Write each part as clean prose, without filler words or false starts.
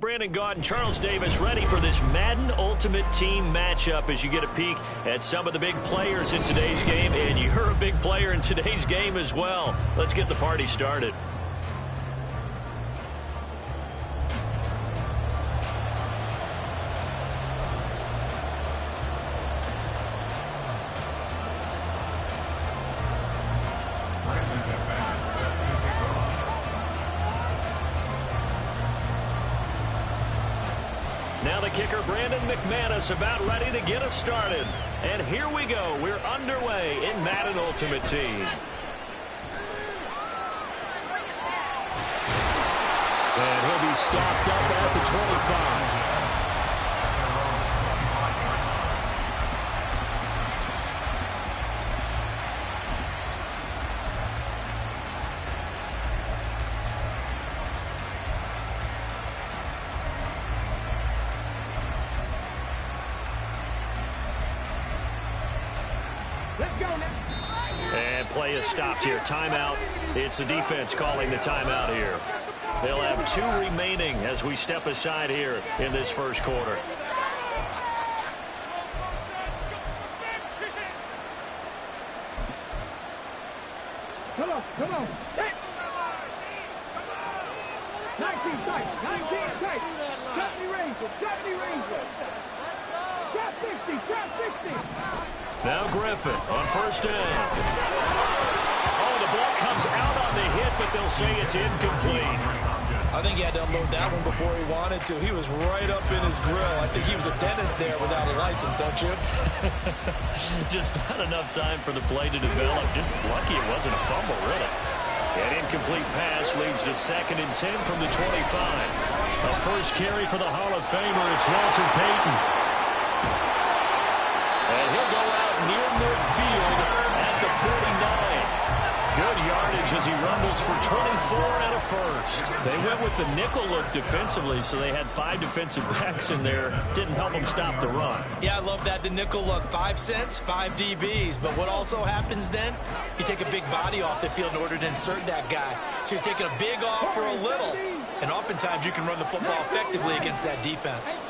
Brandon Gaudin, Charles Davis, ready for this Madden Ultimate Team matchup as you get a peek at some of the big players in today's game. And you're a big player in today's game as well. Let's get the party started. Now the kicker, Brandon McManus, about ready to get us started. And here we go. We're underway in Madden Ultimate Team. And he'll be stopped up at the 25. And play is stopped here. Timeout. It's the defense calling the timeout here. They'll have 2 remaining as we step aside here in this first quarter. Come on. 19 tight. 19 tight. 70 ranges. Trap 60. Now Griffin on first down. Oh, the ball comes out on the hit, but they'll say it's incomplete. I think he had to unload that one before he wanted to. He was right up in his grill. I think he was a dentist there without a license, don't you? Just not enough time for the play to develop. Just lucky it wasn't a fumble, really. An incomplete pass leads to 2nd and 10 from the 25. A first carry for the Hall of Famer. It's Walter Payton. And he'll go out near midfield at the 49. Good yardage as he rumbles for 24 and a first. They went with the nickel look defensively, so they had 5 defensive backs in there. Didn't help them stop the run. Yeah, I love that. The nickel look, 5 cents, 5 DBs. But what also happens then? You take a big body off the field in order to insert that guy. So you're taking a big off for a little. And oftentimes you can run the football effectively against that defense.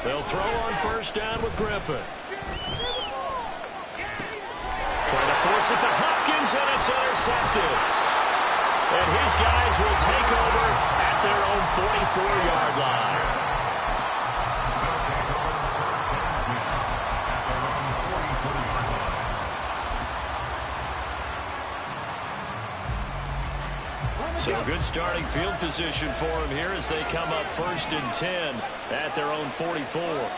They'll throw on first down with Griffin. Trying to force it to Hopkins, and it's intercepted. And his guys will take over at their own 44-yard line. So good starting field position for him here as they come up 1st and 10 at their own 44.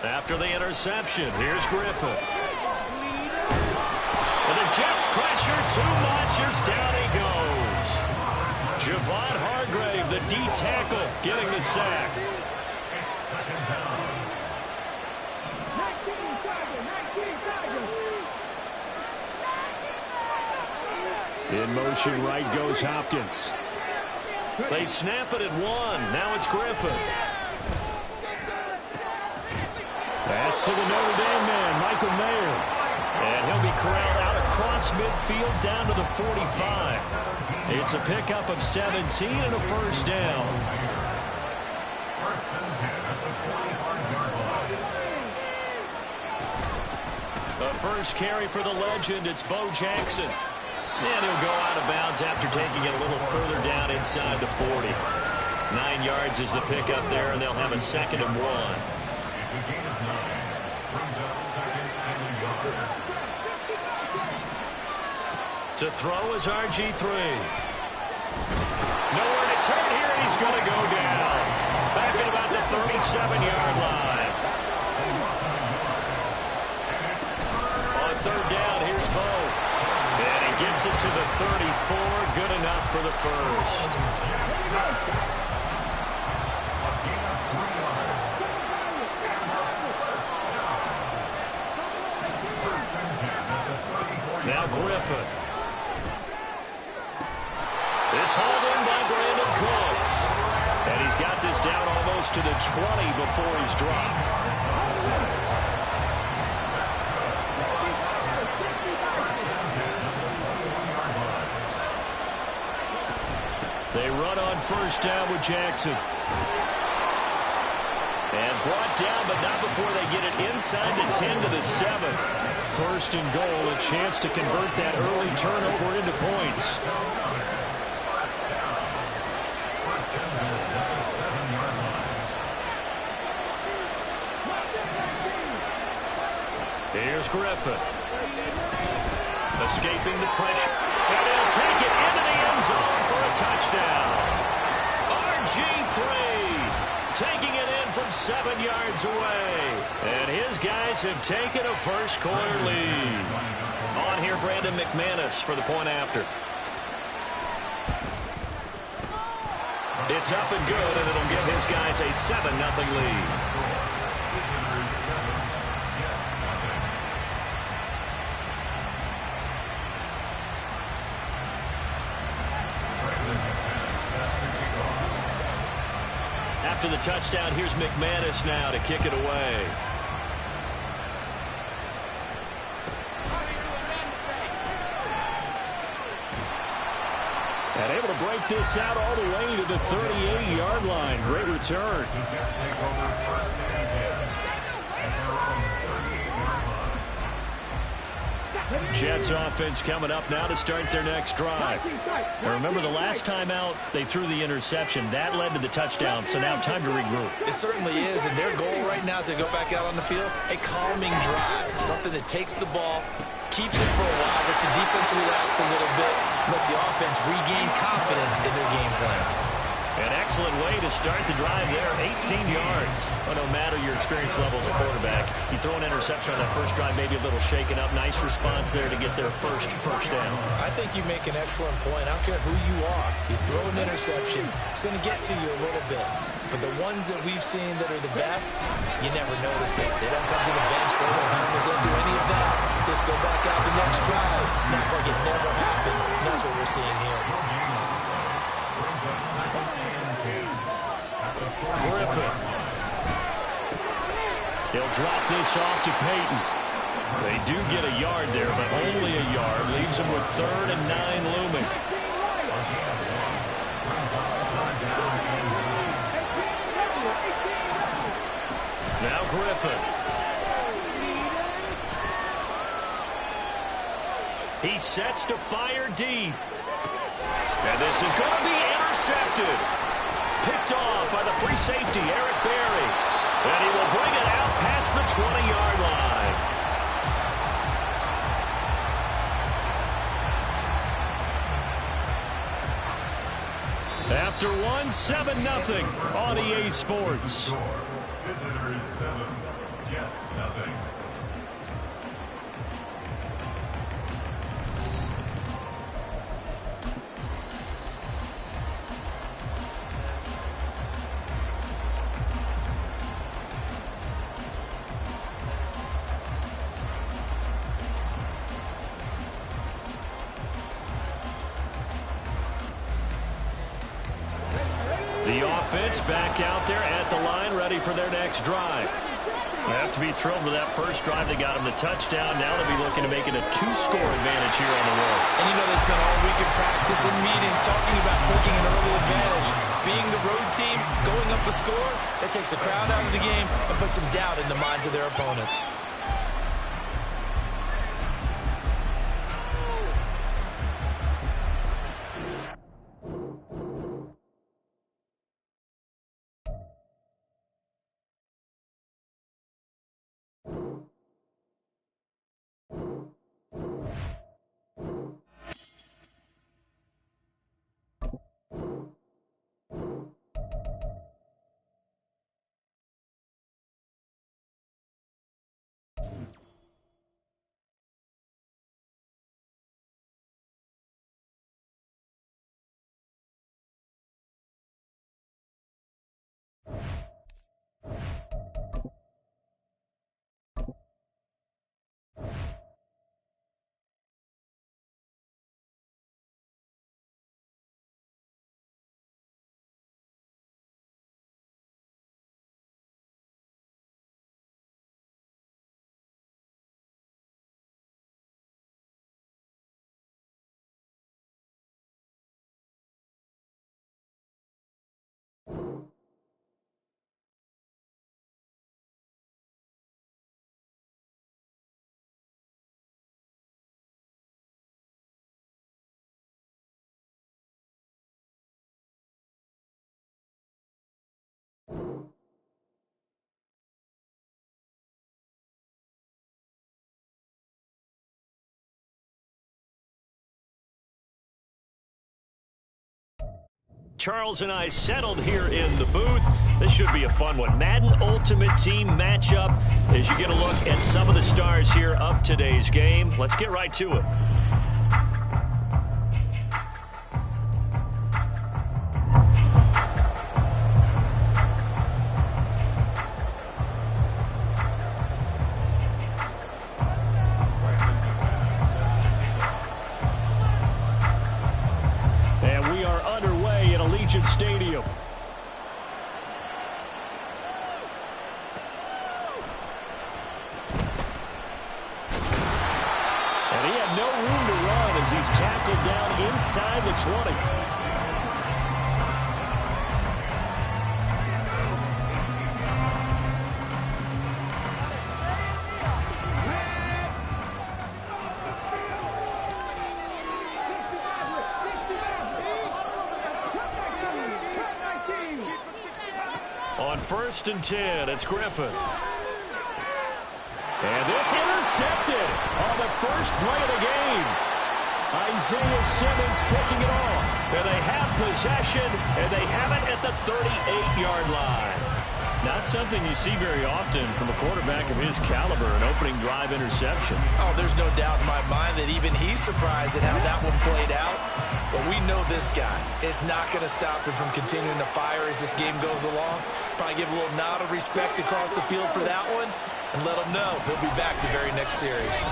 After the interception, here's Griffin. And the Jets pressure too much as down he goes. Javon Hargrave, the D tackle, getting the sack. In motion, right goes Hopkins. They snap it at 1. Now it's Griffin. That's to the Notre Dame man, Michael Mayer. And he'll be corralled out across midfield down to the 45. It's a pickup of 17 and a first down. The first carry for the legend, it's Bo Jackson. And he'll go out of bounds after taking it a little further down inside the 40. 9 yards is the pickup there, and they'll have a 2nd and 1. To throw is RG3. Nowhere to turn here, and he's going to go down. Back at about the 37-yard line. On 3rd down, here's Bo. And he gets it to the 34. Good enough for the first. Now Griffin. It's hauled in by Brandon Cooks. And he's got this down almost to the 20 before he's dropped. They run on first down with Jackson. And brought down, but not before they get it inside the 10 to the 7. First and goal, a chance to convert that early turnover into points. Here's Griffin. Escaping the pressure. And he'll take it into the end zone for a touchdown. RG3 taking it in from 7 yards away. And his guys have taken a first-quarter lead. On here, Brandon McManus for the point after. It's up and good, and it'll give his guys a 7-0 lead. After the touchdown, here's McManus now to kick it away. And able to break this out all the way to the 38-yard line. Great return. Jets offense coming up now to start their next drive. Now remember, the last time out, they threw the interception. That led to the touchdown, so now time to regroup. It certainly is, and their goal right now as they go back out on the field, a calming drive, something that takes the ball, keeps it for a while, lets the defense relax a little bit, lets the offense regain confidence in their game plan. An excellent way to start the drive there, 18 yards. Well, no matter your experience level as a quarterback, you throw an interception on that first drive, maybe a little shaken up. Nice response there to get their first down. I think you make an excellent point. I don't care who you are. You throw an interception, it's going to get to you a little bit. But the ones that we've seen that are the best, you never notice it. They don't come to the bench, throw their helmets, don't do any of that. Just go back out the next drive. Not like it never happened. And that's what we're seeing here. Griffin. He'll drop this off to Peyton. They do get a yard there, but only a yard. Leaves him with 3rd and 9 looming. Now Griffin. He sets to fire deep. And this is going to be intercepted. Picked off by the free safety, Eric Berry. And he will bring it out past the 20-yard line. After one, 7-0 on EA Sports. Visitors 7, Jets 0. The offense back out there at the line, ready for their next drive. They have to be thrilled with that first drive. They got them the touchdown. Now they'll be looking to make it a 2-score advantage here on the road. And you know, they spent all week in practice and meetings talking about taking an early advantage. Being the road team, going up a score, that takes the crowd out of the game and puts some doubt in the minds of their opponents. Charles and I settled here in the booth. This should be a fun one. Madden Ultimate Team matchup as you get a look at some of the stars here of today's game. Let's get right to it. Stadium. And he had no room to run as he's tackled down inside the 20. On 1st and 10, it's Griffin. And this intercepted on the first play of the game. Isaiah Simmons picking it off. And they have possession, and they have it at the 38-yard line. Not something you see very often from a quarterback of his caliber, an opening drive interception. Oh, there's no doubt in my mind that even he's surprised at how that one played out. But we know this guy is not going to stop him from continuing to fire as this game goes along. Probably give a little nod of respect across the field for that one and let him know he'll be back the very next series.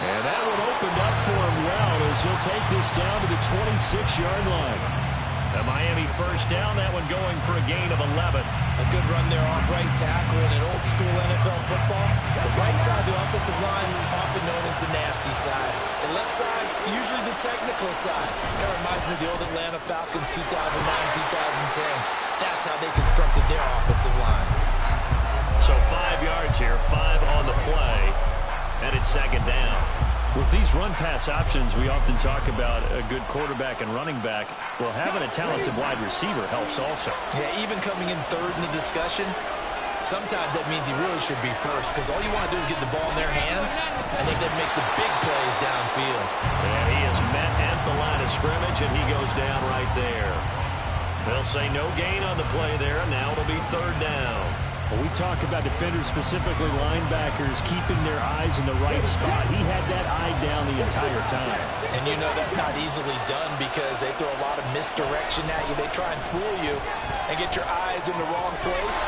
And that one opened up for him well as he'll take this down to the 26-yard line. The Miami first down, that one going for a gain of 11. A good run there off right tackle in an old-school NFL football. The right side of the offensive line, often known as the nasty side. The left side, usually the technical side. That reminds me of the old Atlanta Falcons 2009-2010. That's how they constructed their offensive line. So 5 yards here, 5 on the play, and it's 2nd down. With these run-pass options, we often talk about a good quarterback and running back. Well, having a talented wide receiver helps also. Yeah, even coming in third in the discussion, sometimes that means he really should be first because all you want to do is get the ball in their hands. I think they make the big plays downfield. And he is met at the line of scrimmage, and he goes down right there. They'll say no gain on the play there, and now it'll be 3rd down. Well, we talk about defenders, specifically linebackers, keeping their eyes in the right spot. He had that eye down the entire time. And you know that's not easily done because they throw a lot of misdirection at you. They try and fool you and get your eyes in the wrong place.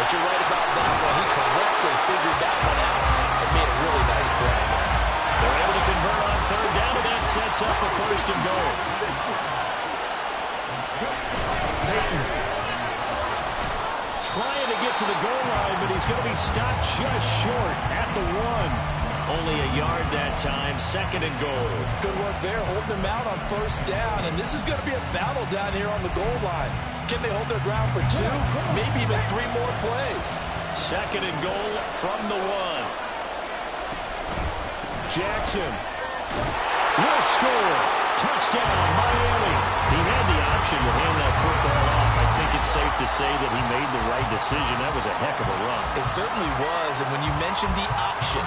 But you're right about that one. He correctly figured that one out and made a really nice play. They're able to convert on 3rd down, and that sets up a 1st and goal. Trying to get to the goal line, but he's going to be stopped just short at the 1. Only a yard that time, 2nd and goal. Good work there, holding them out on 1st down, and this is going to be a battle down here on the goal line. Can they hold their ground for 2? Maybe even 3 more plays. 2nd and goal from the 1. Jackson will score. Touchdown, Miami. He had the option to hand that football off. I think it's safe to say that he made the right decision. That was a heck of a run. It certainly was, and when you mentioned the option,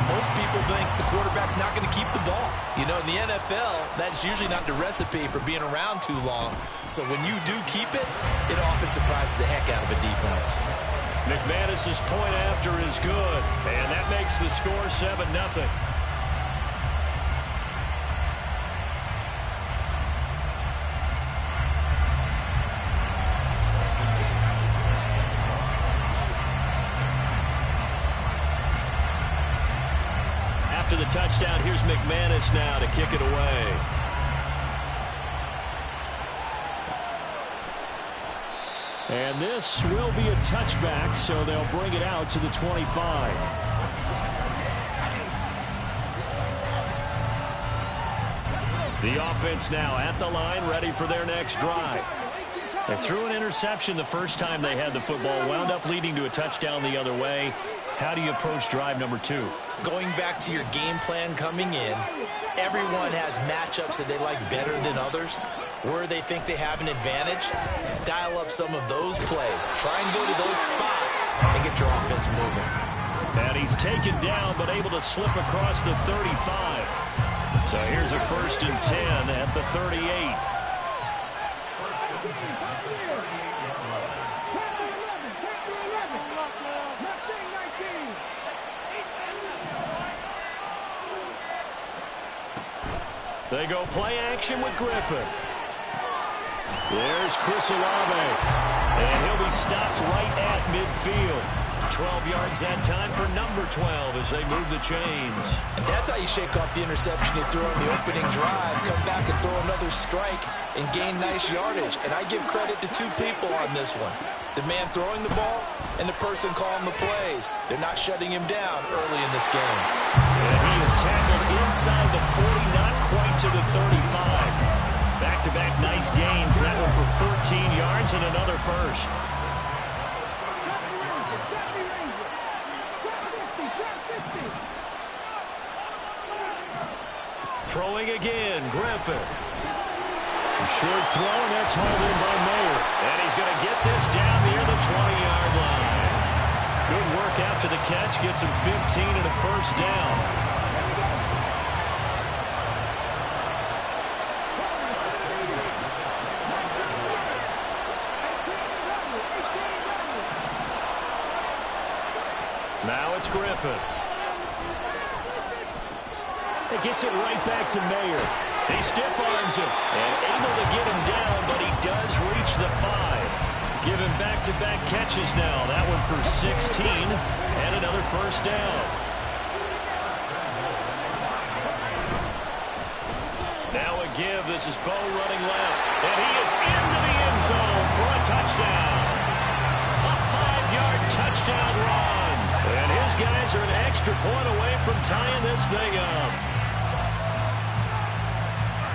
most people think the quarterback's not going to keep the ball. You know, in the NFL, that's usually not the recipe for being around too long. So when you do keep it, it often surprises the heck out of a defense. McManus's point after is good, and that makes the score 7-0. After the touchdown, here's McManus now to kick it away. And this will be a touchback, so they'll bring it out to the 25. The offense now at the line, ready for their next drive. They threw an interception the first time they had the football, wound up leading to a touchdown the other way. How do you approach drive number 2? Going back to your game plan coming in, everyone has matchups that they like better than others. Where they think they have an advantage, dial up some of those plays. Try and go to those spots and get your offense moving. And he's taken down but able to slip across the 35. So here's a 1st and 10 at the 38. They go play action with Griffin. There's Chris Olave. And he'll be stopped right at midfield. 12 yards that time for number 12 as they move the chains. And that's how you shake off the interception you threw on the opening drive. Come back and throw another strike and gain nice yardage. And I give credit to two people on this one. The man throwing the ball and the person calling the plays. They're not shutting him down early in this game. And he is tackled inside the 40, not quite to the 35. Back-to-back nice gains. That one for 14 yards and another first. Throwing again, Griffin. Short throw, and that's hauled in by Mayer. And he's going to get this down near the 20-yard line. Good work after the catch. Gets him 15 and a first down. Now it's Griffin. It gets it right back to Mayer. He stiff arms him and able to get him down, but he does reach the 5. Give him back-to-back catches now. That one for 16 and another first down. Now a give. This is Bo running left, and he is into the end zone for a touchdown. A 5-yard touchdown run. And his guys are an extra point away from tying this thing up.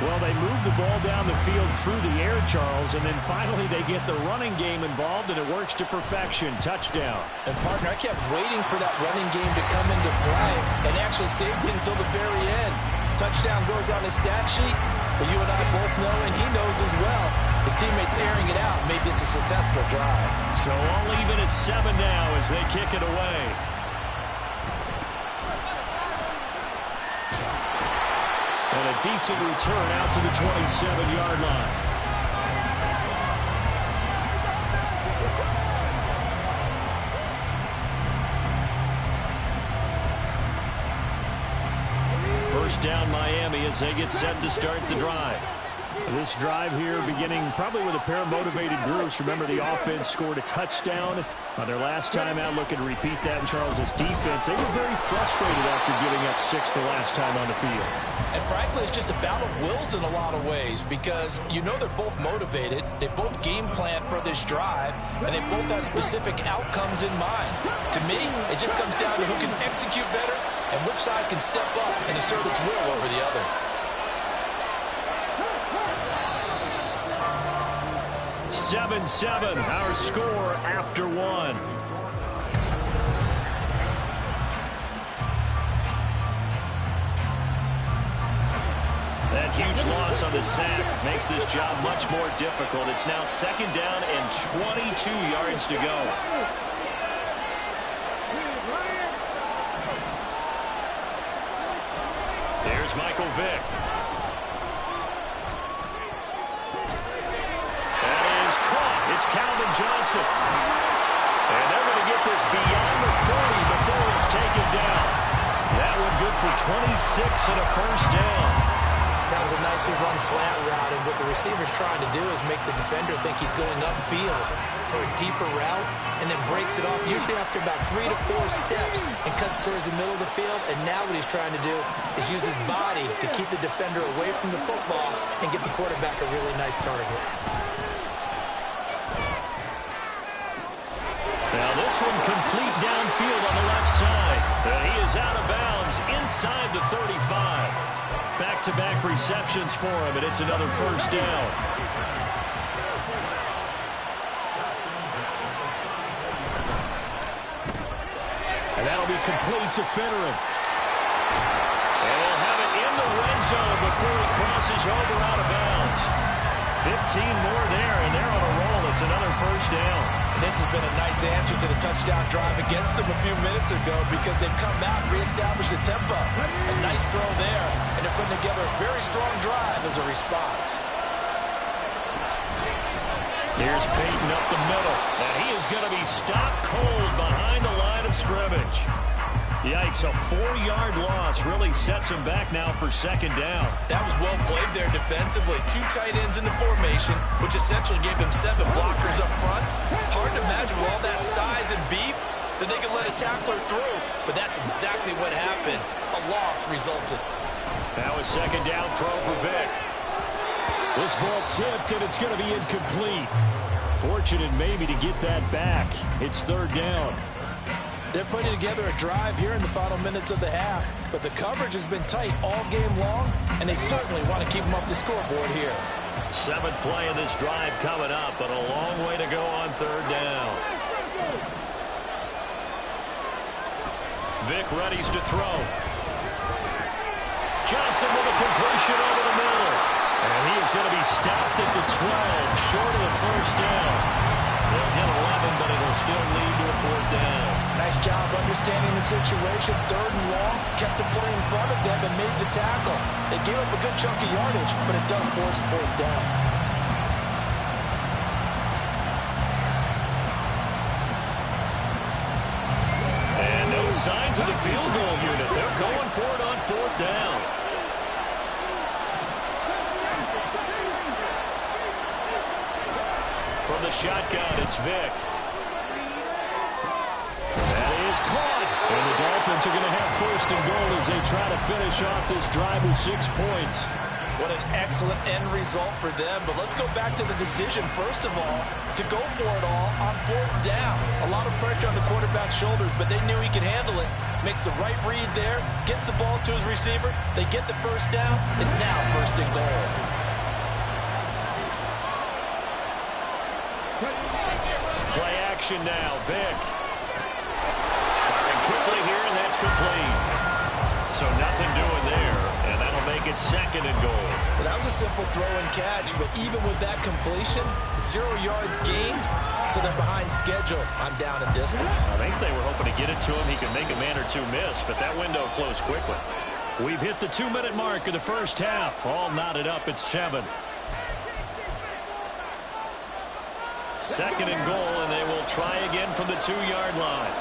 Well, they move the ball down the field through the air, Charles, and then finally they get the running game involved, and it works to perfection. Touchdown. And, partner, I kept waiting for that running game to come into play and actually saved it until the very end. Touchdown goes on his stat sheet, but you and I both know, and he knows as well, his teammates airing it out made this a successful drive. So all even at 7 now as they kick it away. And a decent return out to the 27-yard line. First down Miami as they get set to start the drive. This drive here beginning probably with a pair of motivated groups. Remember, the offense scored a touchdown on their last time out, looking to repeat that in Charles's defense. They were very frustrated after giving up 6 the last time on the field. And frankly, it's just a battle of wills in a lot of ways because you know they're both motivated. They both game plan for this drive, and they both have specific outcomes in mind. To me, it just comes down to who can execute better and which side can step up and assert its will over the other. 7-7, our score after 1. That huge loss on the sack makes this job much more difficult. It's now 2nd down and 22 yards to go. There's Michael Vick. It's Calvin Johnson. And they're going to get this beyond the 40 before it's taken down. That one good for 26 and a first down. That was a nicely run slant route, and what the receiver's trying to do is make the defender think he's going upfield for a deeper route, and then breaks it off, usually after about 3 to 4 steps, and cuts towards the middle of the field. And now what he's trying to do is use his body to keep the defender away from the football and get the quarterback a really nice target. Now this one complete downfield on the left side. And he is out of bounds inside the 35. Back-to-back receptions for him, and it's another first down. And that'll be complete to Finneran. And they'll have it in the red zone before he crosses over out of bounds. 15 more there, and they're on a roll. It's It's another first down. And this has been a nice answer to the touchdown drive against them a few minutes ago because they've come out and reestablished the tempo. A nice throw there, and they're putting together a very strong drive as a response. Here's Peyton up the middle, and he is going to be stopped cold behind the line of scrimmage. Yikes, a 4-yard loss really sets him back now for second down. That was well played there defensively. 2 tight ends in the formation, which essentially gave him 7 blockers up front. Hard to imagine with all that size and beef that they could let a tackler through, but that's exactly what happened. A loss resulted. Now a second down throw for Vic. This ball tipped, and it's going to be incomplete. Fortunate maybe to get that back. It's third down. They're putting together a drive here in the final minutes of the half, but the coverage has been tight all game long, and they certainly want to keep them up the scoreboard here. 7th play of this drive coming up, but a long way to go on third down. Vic readies to throw. Johnson with a completion over the middle. And he is going to be stopped at the 12, short of the first down. They'll get 11, but it'll still lead to a 4th down. Nice job understanding the situation. 3rd and long, kept the play in front of them and made the tackle. They gave up a good chunk of yardage, but it does force 4th down. And no signs of the field goal unit. They're going for it on 4th down. From the shotgun, it's Vic. That is caught. And the Dolphins are going to have 1st and goal as they try to finish off this drive with 6 points. What an excellent end result for them. But let's go back to the decision, first of all, to go for it all on 4th down. A lot of pressure on the quarterback's shoulders, but they knew he could handle it. Makes the right read there, gets the ball to his receiver. They get the 1st down. It's now 1st and goal. Play action now, Vic. Firing quickly here, and that's complete. So nothing doing there, and that'll make it 2nd and goal. Well, that was a simple throw and catch, but even with that completion, 0 yards gained, so they're behind schedule on down and distance. I think they were hoping to get it to him. He could make a man or 2 miss, but that window closed quickly. We've hit the 2-minute mark of the first half. All knotted up at 7. 2nd and goal, and they will try again from the 2-yard line.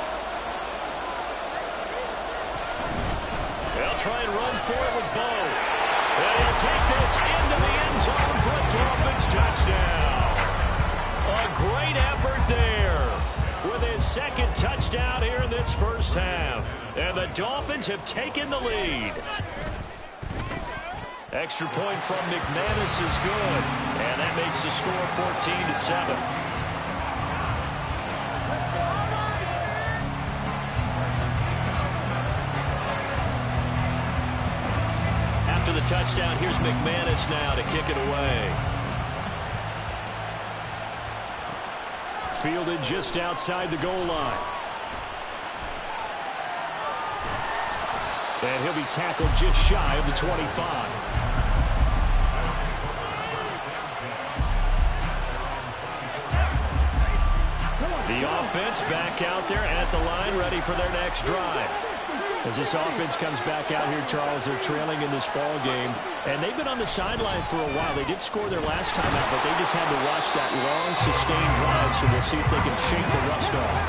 They'll try and run for it with Bo. And he'll take this into the end zone for a Dolphins touchdown. A great effort there with his 2nd touchdown here in this first half. And the Dolphins have taken the lead. Extra point from McManus is good. And that makes the score 14-7. After the touchdown, here's McManus now to kick it away. Fielded just outside the goal line. And he'll be tackled just shy of the 25. The offense back out there at the line, ready for their next drive. As this offense comes back out here, Charles, they're trailing in this ball game, and they've been on the sideline for a while. They did score their last time out, but they just had to watch that long, sustained drive, so we'll see if they can shake the rust off.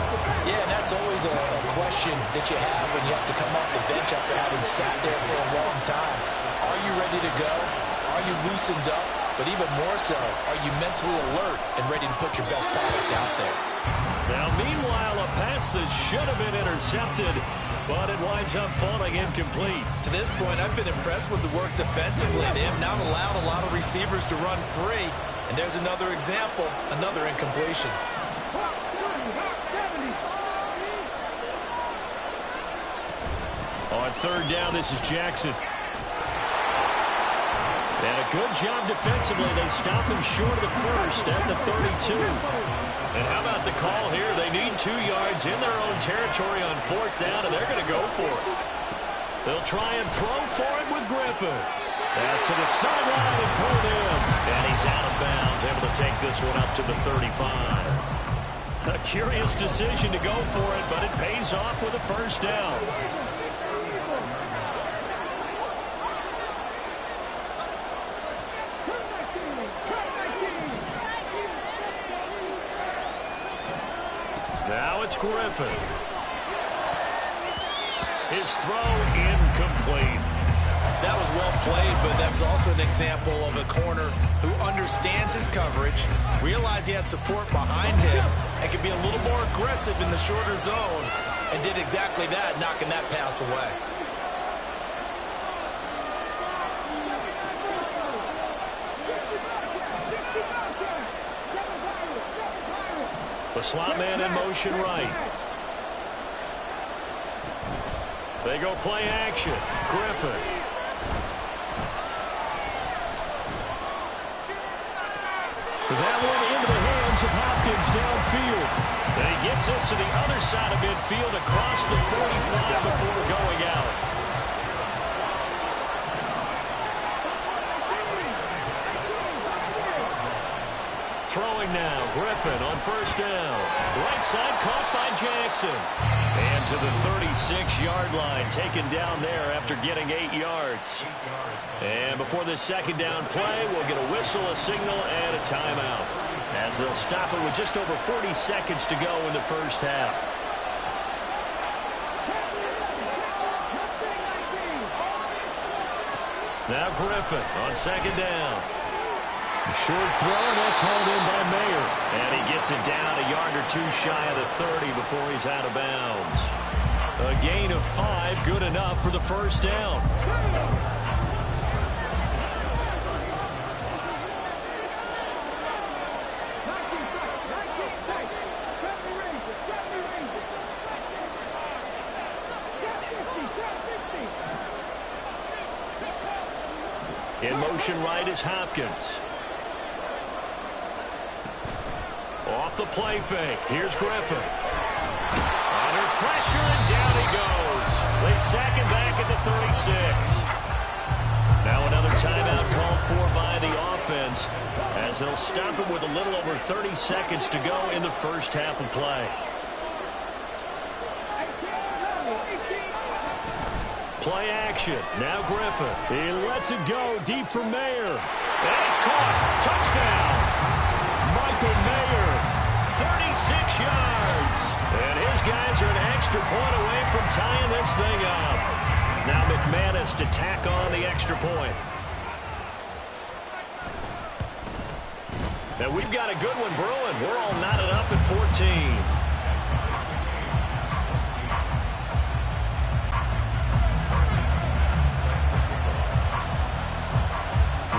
Yeah, and that's always a question that you have when you have to come off the bench after having sat there for a long time. Are you ready to go? Are you loosened up? But even more so, are you mentally alert and ready to put your best product out there? Now, meanwhile, a pass that should have been intercepted, but it winds up falling incomplete. To this point, I've been impressed with the work defensively. They have not allowed a lot of receivers to run free. And there's another example, another incompletion. On 3rd down, this is Jackson. And a good job defensively. They stop him short of the 1st at the 32. And how about the call here? They need 2 yards in their own territory on 4th down, and they're going to go for it. They'll try and throw for it with Griffin. Pass to the sideline and pulled in. And he's out of bounds, able to take this one up to the 35. A curious decision to go for it, but it pays off with a first down. Now it's Griffin. His throw incomplete. That was well played, but that was also an example of a corner who understands his coverage, realized he had support behind him, and could be a little more aggressive in the shorter zone, and did exactly that, knocking that pass away. The slot man in motion right. They go play action. Griffin. That one into the hands of Hopkins downfield. And he gets us to the other side of midfield across the 45 before going out. Throwing now, Griffin on first down. Right side caught by Jackson. And to the 36-yard line, taken down there after getting 8 yards. And before this second down play, we'll get a whistle, a signal, and a timeout, as they'll stop it with just over 40 seconds to go in the first half. Now Griffin on second down. Short throw, that's hauled in by Mayer. And he gets it down a yard or two shy of the 30 before he's out of bounds. A gain of 5, good enough for the first down. In motion right is Hopkins. Off the play fake. Here's Griffin. Under pressure, and down he goes. They sack him back at the 36. Now another timeout called for by the offense, as they'll stop it with a little over 30 seconds to go in the first half of play. Play action. Now Griffin. He lets it go deep for Mayer. And it's caught. Touchdown. Michael Mayer. 36 yards. And his guys are an extra point away from tying this thing up. Now McManus to tack on the extra point. And we've got a good one brewing. We're all knotted up at 14.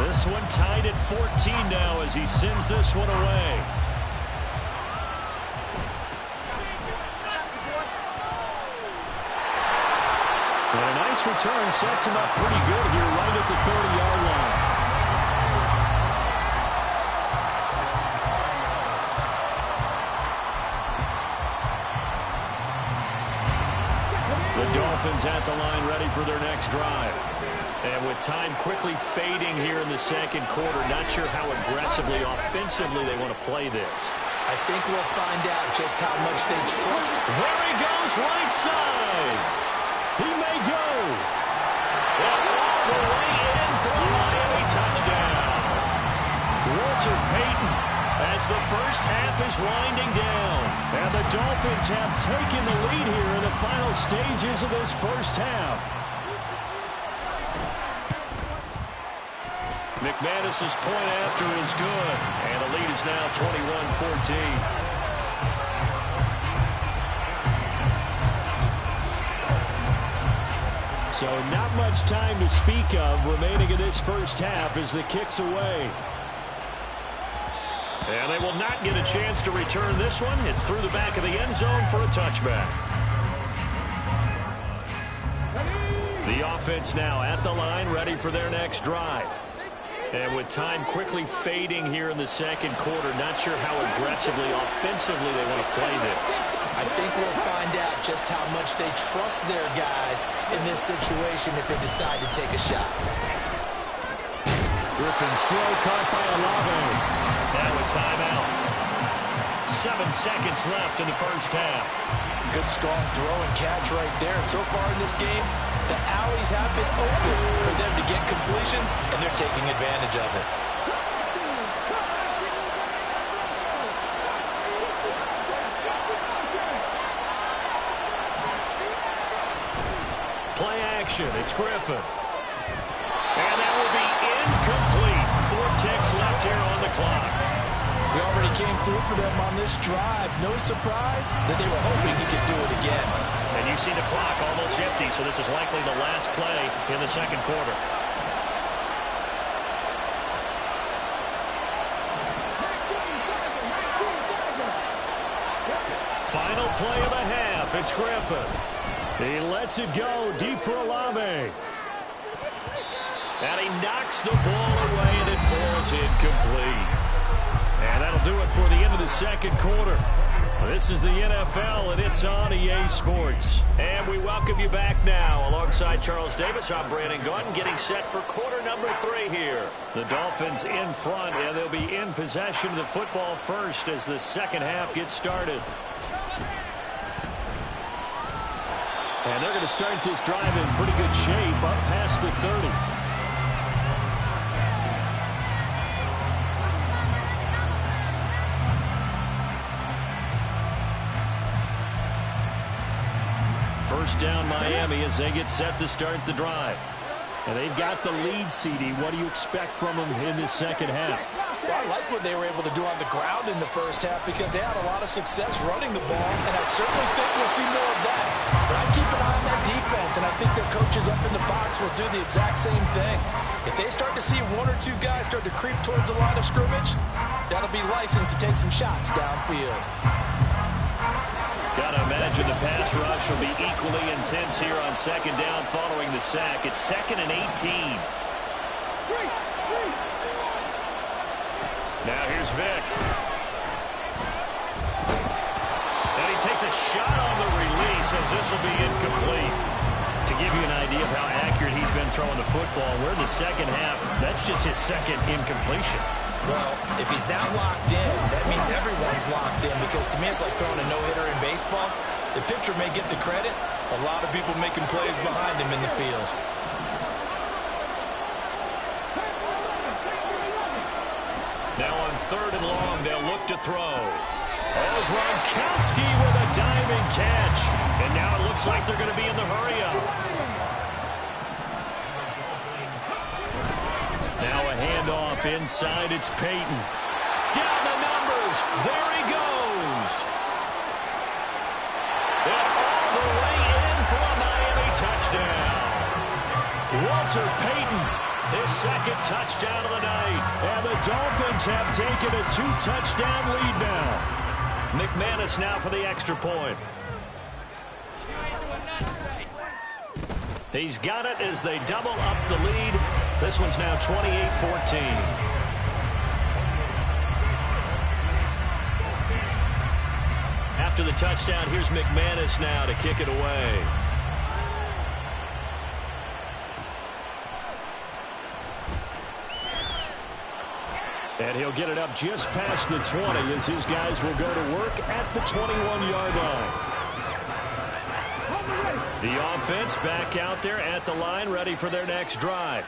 This one tied at 14 now as he sends this one away. And a nice return sets him up pretty good here right at the 30-yard line. The Dolphins at the line ready for their next drive. And with time quickly fading here in the second quarter, not sure how aggressively, offensively they want to play this. I think we'll find out just how much they trust. There he goes, right side. He may go. And all the way in for a Miami touchdown. Walter Payton as the first half is winding down. And the Dolphins have taken the lead here in the final stages of this first half. McManus's point after is good, and the lead is now 21-14. So not much time to speak of remaining in this first half as the kick's away. And they will not get a chance to return this one. It's through the back of the end zone for a touchback. The offense now at the line, ready for their next drive. And with time quickly fading here in the second quarter, not sure how aggressively, offensively they want to play this. I think we'll find out just how much they trust their guys in this situation if they decide to take a shot. Griffin's throw caught by Olave. Now a timeout. 7 seconds left in the first half. Good, strong throw and catch right there. And so far in this game, the alleys have been open for them to get completions, and they're taking advantage of it. Play action. It's Griffin. And that will be incomplete. 4 ticks left here on the clock. He already came through for them on this drive. No surprise that they were hoping he could do it again. And you see the clock almost empty, so this is likely the last play in the second quarter. Final play of the half. It's Griffin. He lets it go deep for Olave. And he knocks the ball away, and it falls incomplete. And that'll do it for the end of the second quarter. This is the NFL, and it's on EA Sports. And we welcome you back now. Alongside Charles Davis, I'm Brandon Gaudin, getting set for quarter number 3 here. The Dolphins in front, and they'll be in possession of the football first as the second half gets started. And they're going to start this drive in pretty good shape, up past the 30. First down Miami as they get set to start the drive. And they've got the lead, CD. What do you expect from them in this second half? Well, I like what they were able to do on the ground in the first half because they had a lot of success running the ball, and I certainly think we'll see more of that. But I keep an eye on that defense, and I think their coaches up in the box will do the exact same thing. If they start to see 1 or 2 guys start to creep towards the line of scrimmage, that'll be licensed to take some shots downfield. Got to imagine the pass rush will be equally intense here on second down following the sack. It's 2nd and 18. Now here's Vic. And he takes a shot on the release as this will be incomplete. To give you an idea of how accurate he's been throwing the football, we're in the second half. That's just his second incompletion. Well, if he's that locked in, that means everyone's locked in because to me it's like throwing a no-hitter in baseball. The pitcher may get the credit. A lot of people making plays behind him in the field. Now on 3rd and long, they'll look to throw. Oh, Gronkowski with a diving catch. And now it looks like they're going to be in the hurry-up. Now a handoff inside. It's Peyton. Down the numbers. There he goes. And all the way in for a Miami touchdown. Walter Payton, his second touchdown of the night. And the Dolphins have taken a 2-touchdown lead now. McManus now for the extra point. He's got it as they double up the lead. This one's now 28-14. After the touchdown, here's McManus now to kick it away. And he'll get it up just past the 20 as his guys will go to work at the 21-yard line. The offense back out there at the line, ready for their next drive.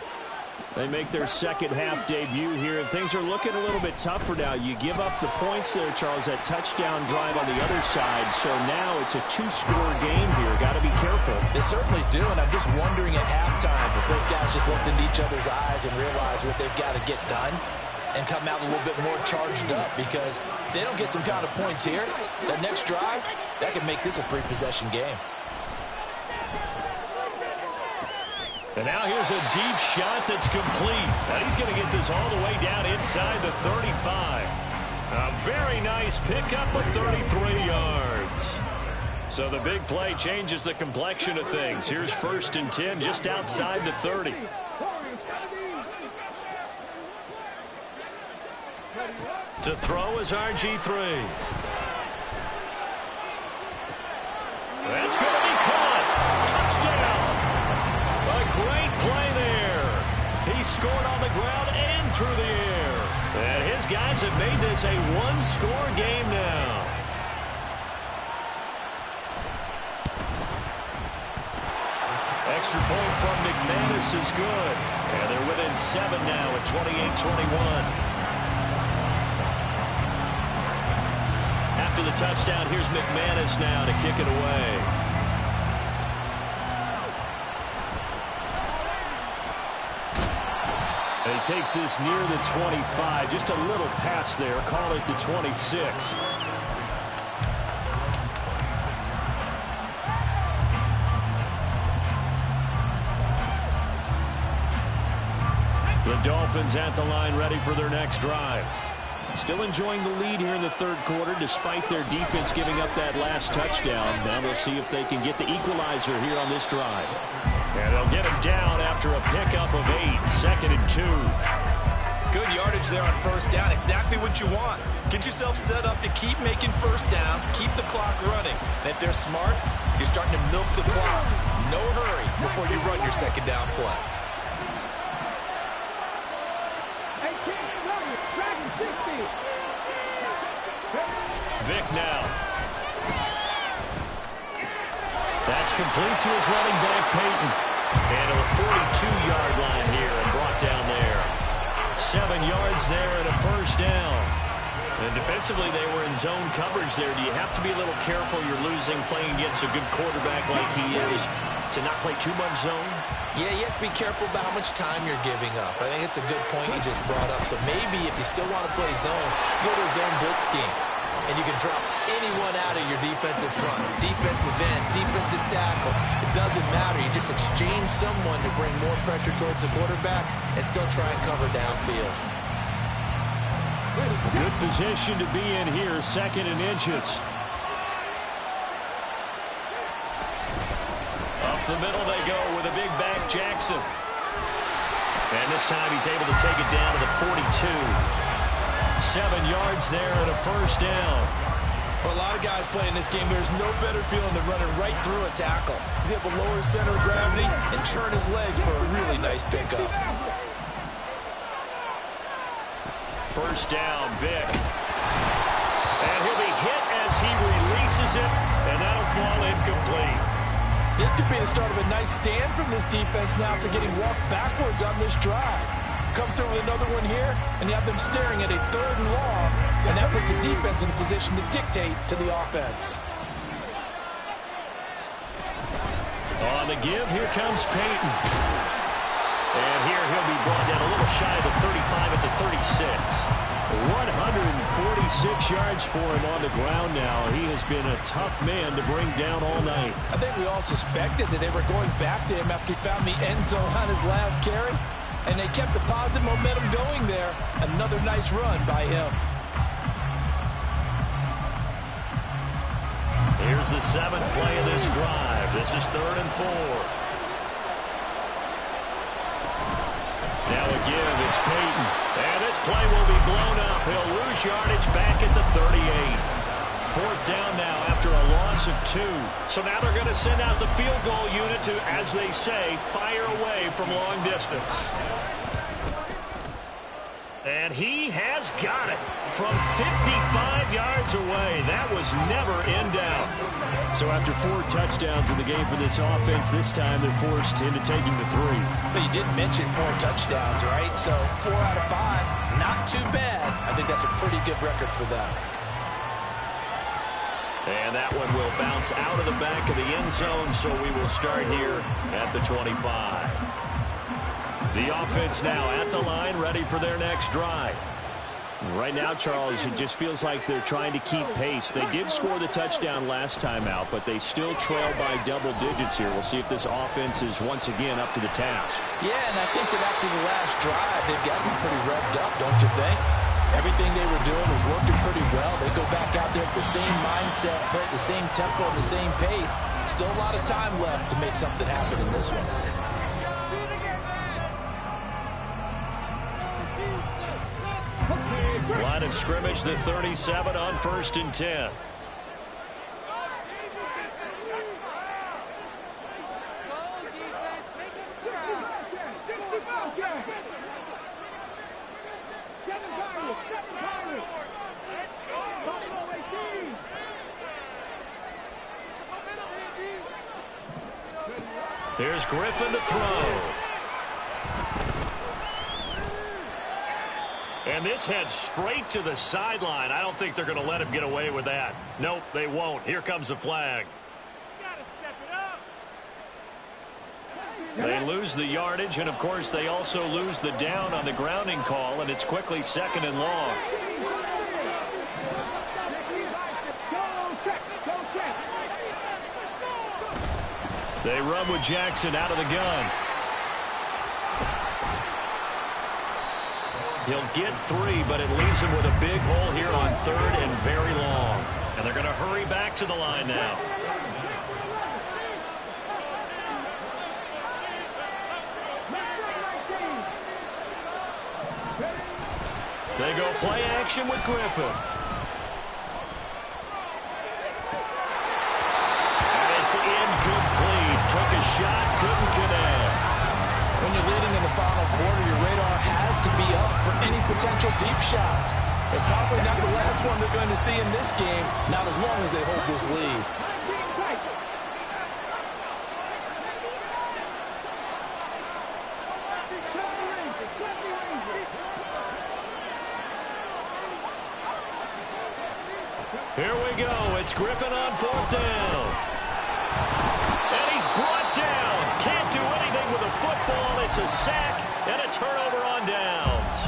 They make their second half debut here, and things are looking a little bit tougher now. You give up the points there, Charles, that touchdown drive on the other side. So now it's a 2-score game here. Got to be careful. They certainly do, and I'm just wondering at halftime if those guys just looked into each other's eyes and realized what they've got to get done and come out a little bit more charged up, because if they don't get some kind of points here, that next drive, that could make this a 3-possession game. And now here's a deep shot that's complete. Now he's going to get this all the way down inside the 35. A very nice pickup of 33 yards. So the big play changes the complexion of things. Here's 1st and 10 just outside the 30. To throw is RG3. That's going to be caught. Touchdown. A great play there. He scored on the ground and It's a one-score game now. Extra point from McManus is good. And they're within 7 now at 28-21. After the touchdown, here's McManus now to kick it away. And he takes this near the 25. Just a little pass there. Call it the 26. The Dolphins at the line ready for their next drive. Still enjoying the lead here in the third quarter despite their defense giving up that last touchdown. Now we'll see if they can get the equalizer here on this drive. And they'll get him down after a pickup of 8, 2nd and 2. Good yardage there on first down. Exactly what you want. Get yourself set up to keep making first downs, keep the clock running. And if they're smart, you're starting to milk the clock. No hurry before you run your second down play. Vic now. That's complete to his running back, Peyton. And to the 42-yard line here and brought down there. 7 yards there and a first down. And defensively, they were in zone coverage there. Do you have to be a little careful? You're losing playing against a good quarterback like he is to not play too much zone? Yeah, you have to be careful about how much time you're giving up. I think it's a good point you just brought up. So maybe if you still want to play zone, go to a zone blitz scheme. And you can drop anyone out of your defensive front. Defensive end, defensive tackle. It doesn't matter. You just exchange someone to bring more pressure towards the quarterback and still try and cover downfield. Good position to be in here, 2nd and inches. Up the middle they go with a big back Jackson. And this time he's able to take it down to the 42. 7 yards there and a first down. For a lot of guys playing this game, there's no better feeling than running right through a tackle. He's able to lower his center of gravity and turn his legs for a really nice pickup. First down, Vic. And he'll be hit as he releases it, and that'll fall incomplete. This could be the start of a nice stand from this defense now after getting walked backwards on this drive. Come through with another one here, and you have them staring at a 3rd and long, and that puts the defense in a position to dictate to the offense. On the give, here comes Peyton. And here he'll be brought down a little shy of the 35 at the 36. 146 yards for him on the ground now. He has been a tough man to bring down all night. I think we all suspected that they were going back to him after he found the end zone on his last carry. And they kept the positive momentum going there. Another nice run by him. Here's the 7th play of this drive. This is 3rd and 4. Now a give, it's Peyton. And this play will be blown up. He'll lose yardage back at the 38. 4th down now after a loss of 2. So now they're going to send out the field goal unit to, as they say, fire away from long distance. And he has got it from 55 yards away. That was never in doubt. So after 4 touchdowns in the game for this offense, this time they're forced into taking the 3. But you did mention 4 touchdowns, right? So 4 out of 5, not too bad. I think that's a pretty good record for them. And that one will bounce out of the back of the end zone, so we will start here at the 25. The offense now at the line, ready for their next drive. Right now, Charles, it just feels like they're trying to keep pace. They did score the touchdown last time out, but they still trail by double digits here. We'll see if this offense is once again up to the task. Yeah, and I think that after the last drive, they've gotten pretty revved up, don't you think? Everything they were doing was working pretty well. They go back out there with the same mindset, play at the same tempo and the same pace. Still a lot of time left to make something happen in this one. Line of scrimmage, the 37 on 1st and 10. Here's Griffin to throw. And this heads straight to the sideline. I don't think they're going to let him get away with that. Nope, they won't. Here comes the flag. They lose the yardage, and, of course, they also lose the down on the grounding call, and it's quickly 2nd and long. They run with Jackson out of the gun. He'll get 3, but it leaves him with a big hole here on 3rd and very long. And they're going to hurry back to the line now. They go play action with Griffin. And it's incomplete. Took a shot, couldn't connect. When you're leading in the final quarter, your radar has to be up for any potential deep shots. They're probably not the last one they're going to see in this game, not as long as they hold this lead. Here we go. It's Griffin on 4th down. And he's brought down. Can't do anything with a football. It's a sack and a turnover on downs.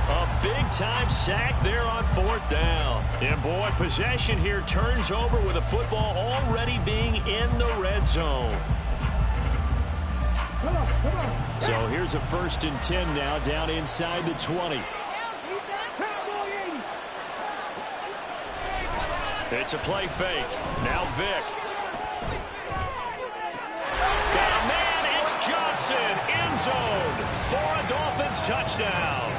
A big-time sack there on 4th down. And, boy, possession here turns over with a football already being in the red zone. So here's a 1st and 10 now down inside the 20. It's a play fake. Now Vick. Got a man. It's Johnson. End zone for a Dolphins touchdown.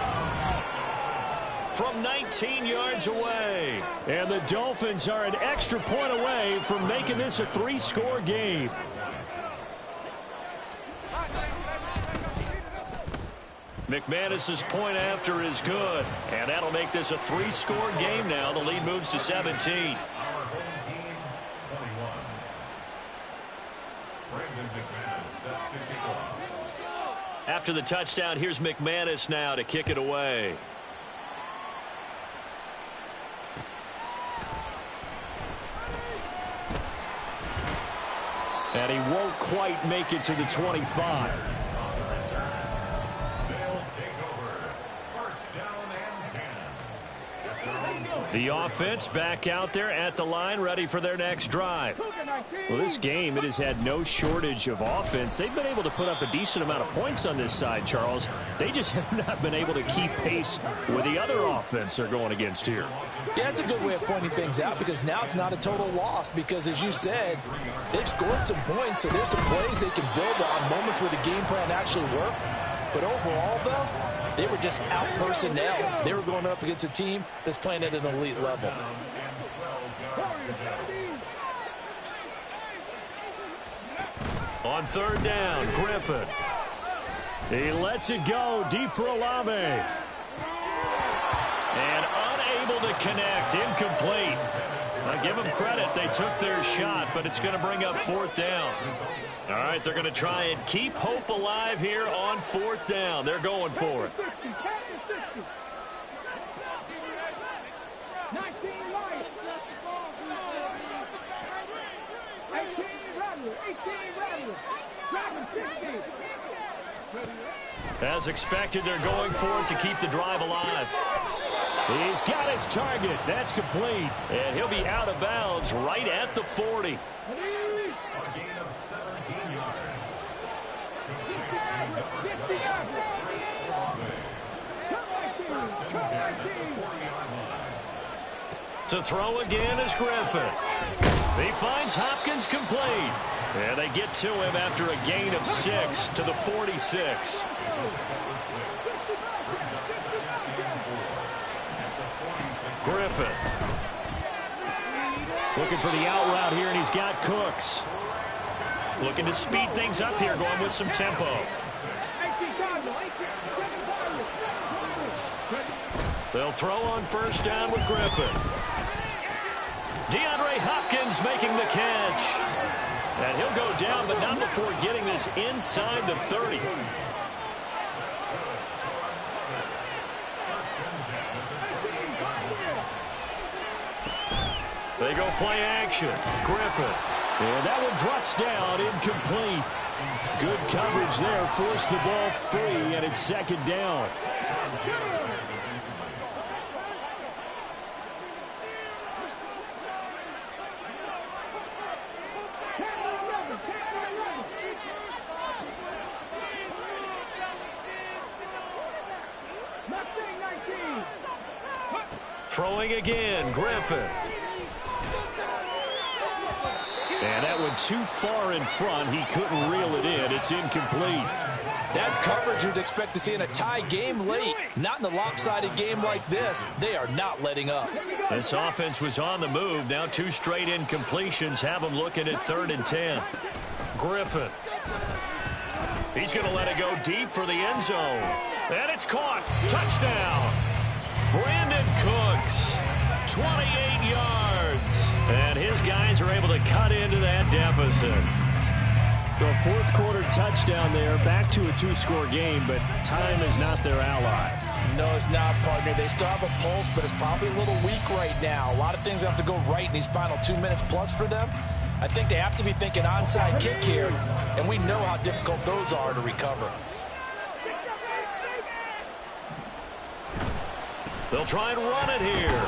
From 19 yards away. And the Dolphins are an extra point away from making this a 3-score game. McManus's point after is good, and that'll make this a 3-score game now. The lead moves to 17. Our home team, 21. Brandon McManus set to kick off. After the touchdown, here's McManus now to kick it away. And he won't quite make it to the 25. The offense back out there at the line, ready for their next drive. Well, this game, it has had no shortage of offense. They've been able to put up a decent amount of points on this side, Charles. They just have not been able to keep pace with the other offense they're going against here. Yeah, it's a good way of pointing things out because now it's not a total loss because, as you said, they've scored some points, so there's some plays they can build on, moments where the game plan actually worked. But overall, though, they were just out-personnel. They were going up against a team that's playing at an elite level. On 3rd down, Griffin. He lets it go deep for Olave. And unable to connect, incomplete. I give them credit. They took their shot, but it's going to bring up 4th down. All right, they're going to try and keep hope alive here on 4th down. They're going for it. As expected, they're going for it to keep the drive alive. He's got his target. That's complete. And he'll be out of bounds right at the 40. A gain of 17 yards. To throw again is Griffin. He finds Hopkins complete. And they get to him after a gain of 6 to the 46. Griffin. Looking for the out route here, and he's got Cooks. Looking to speed things up here, going with some tempo. They'll throw on first down with Griffin. DeAndre Hopkins making the catch. And he'll go down, but not before getting this inside the 30. They go play action. Griffin. And that one drops down, incomplete. Good coverage there, forced the ball free, and it's second down. Throwing again, Griffin. And that one too far in front. He couldn't reel it in. It's incomplete. That's coverage you'd expect to see in a tie game late. Not in a lopsided game like this. They are not letting up. This offense was on the move. Now 2 straight incompletions have them looking at 3rd and 10. Griffin. He's going to let it go deep for the end zone. And it's caught. Touchdown. Brandon Cooks, 28 yards. And his guys are able to cut into that deficit. A fourth quarter touchdown there. Back to a 2-score game, but time is not their ally. No, it's not, partner. They still have a pulse, but it's probably a little weak right now. A lot of things have to go right in these final 2 minutes plus for them. I think they have to be thinking onside kick here, and we know how difficult those are to recover. They'll try and run it here.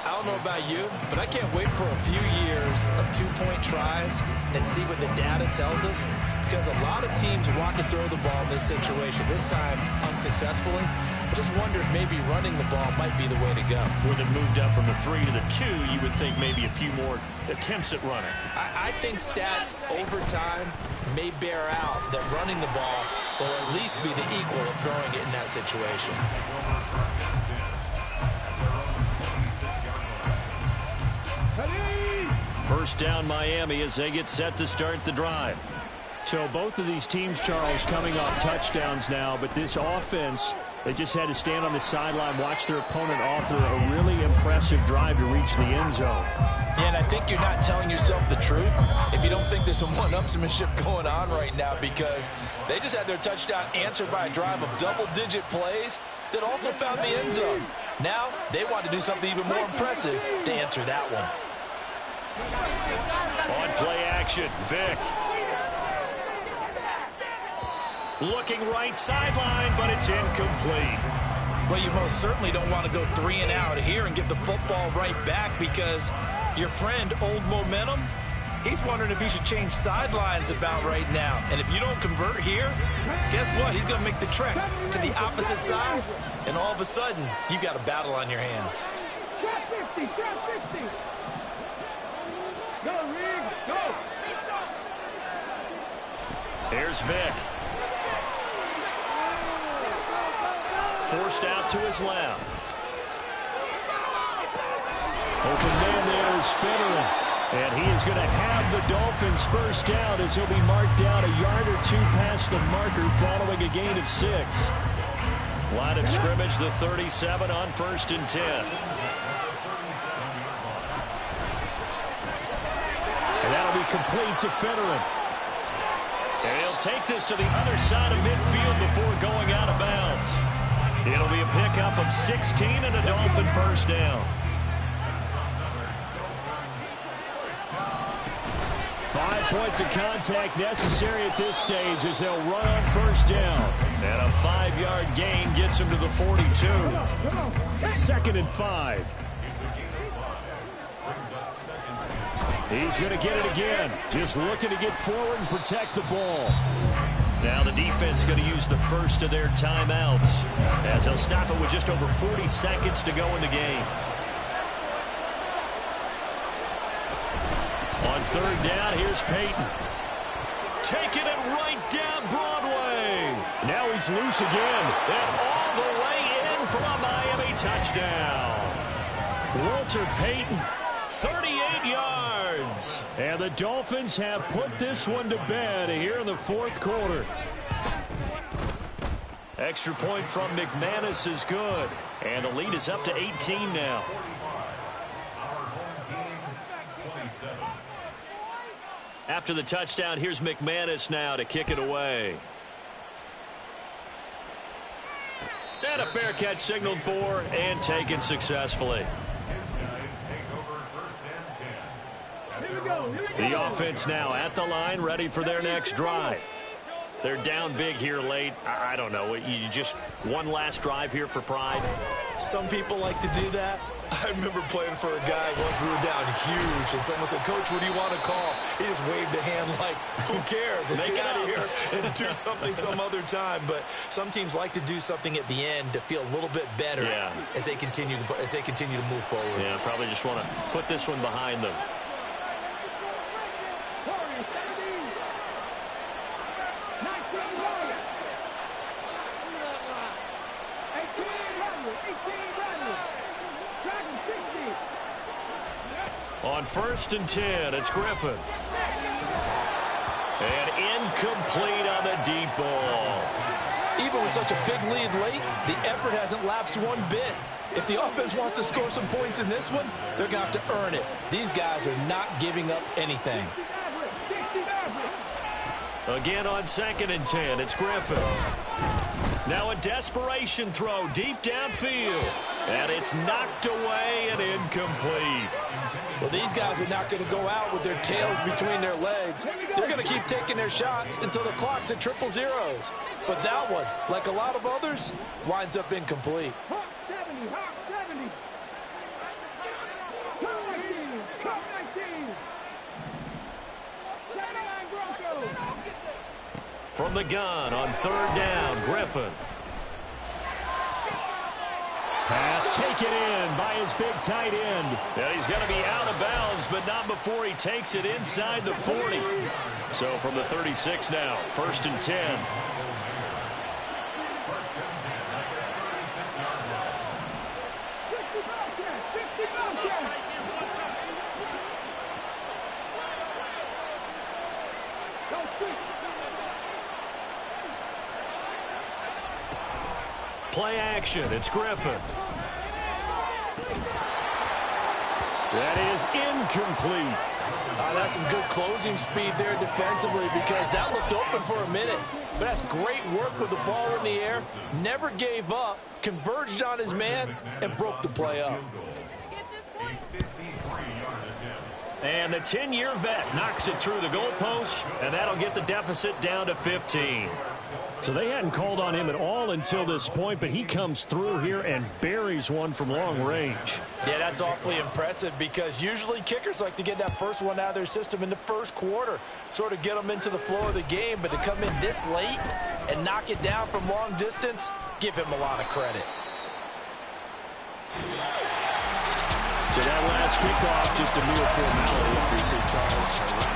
I don't know about you, but I can't wait for a few years of 2-point tries and see what the data tells us, because a lot of teams want to throw the ball in this situation, this time unsuccessfully. I just wonder if maybe running the ball might be the way to go. With it moved up from the 3 to the 2, you would think maybe a few more attempts at running. I think stats over time may bear out that running the ball will at least be the equal of throwing it in that situation. First down Miami as they get set to start the drive. So both of these teams, Charles, coming off touchdowns now, but this offense, they just had to stand on the sideline, watch their opponent author a really impressive drive to reach the end zone. Yeah, and I think you're not telling yourself the truth if you don't think there's some one-upsmanship going on right now, because they just had their touchdown answered by a drive of double-digit plays that also found the end zone. Now they want to do something even more impressive to answer that one. On play action, Vic. Looking right sideline, but it's incomplete. Well, you most certainly don't want to go 3 and out here and give the football right back, because your friend, Old Momentum, he's wondering if he should change sidelines about right now. And if you don't convert here, guess what? He's going to make the trek to the opposite side, and all of a sudden, you've got a battle on your hands. Trap 50, trap 50. Go, Riggs, go. Here's Vic. Forced out to his left. Open man there is Federer. And he is going to have the Dolphins first down as he'll be marked down a yard or 2 past the marker following a gain of 6. Line of scrimmage, the 37 on 1st and 10. And that'll be complete to Federer. And he'll take this to the other side of midfield before going out of bounds. It'll be a pickup of 16 and a Dolphin first down. 5 points of contact necessary at this stage as they'll run on first down. And a 5-yard gain gets him to the 42. 2nd and 5. He's going to get it again. Just looking to get forward and protect the ball. Now the defense going to use the first of their timeouts as they'll stop it with just over 40 seconds to go in the game. On 3rd down, here's Peyton. Taking it right down Broadway. Now he's loose again. And all the way in for a Miami touchdown. Walter Payton, 38 yards. And the Dolphins have put this one to bed here in the 4th quarter. Extra point from McManus is good. And the lead is up to 18 now. Our home team, 27. After the touchdown, here's McManus now to kick it away. And a fair catch signaled for and taken successfully. His guys take over first and 10. Here we go. The offense now at the line, ready for their next drive. They're down big here late. I don't know. You just one last drive here for pride. Some people like to do that. I remember playing for a guy once. We were down huge, and someone said, "Coach, what do you want to call?" He just waved a hand like, who cares? Let's get out of here and do something some other time. But some teams like to do something at the end to feel a little bit better as they continue to move forward. Yeah, probably just want to put this one behind them. On 1st and 10, it's Griffin. And incomplete on the deep ball. Even with such a big lead late, the effort hasn't lapsed one bit. If the offense wants to score some points in this one, they're going to have to earn it. These guys are not giving up anything. Again on 2nd and 10, it's Griffin. Now a desperation throw deep downfield. And it's knocked away and incomplete. Well, these guys are not going to go out with their tails between their legs. They're going to keep taking their shots until the clock's at 000. But that one, like a lot of others, winds up incomplete. Hawk 70, Hawk 70. Hawk 19, Hawk 19. 79 Broncos. From the gun on 3rd down, Griffin. Pass taken in by his big tight end. And he's going to be out of bounds, but not before he takes it inside the 40. So from the 36 now, 1st and 10. Play action, it's Griffin. That is incomplete. That's some good closing speed there defensively because that looked open for a minute. But that's great work with the ball in the air. Never gave up, converged on his man, and broke the play up. And the 10-year vet knocks it through the goalpost, and that'll get the deficit down to 15. So they hadn't called on him at all until this point, but he comes through here and buries one from long range. Yeah, that's awfully impressive because usually kickers like to get that first one out of their system in the first quarter, sort of get them into the flow of the game, but to come in this late and knock it down from long distance, give him a lot of credit. So that last kickoff, just a mere formality if you see Charles.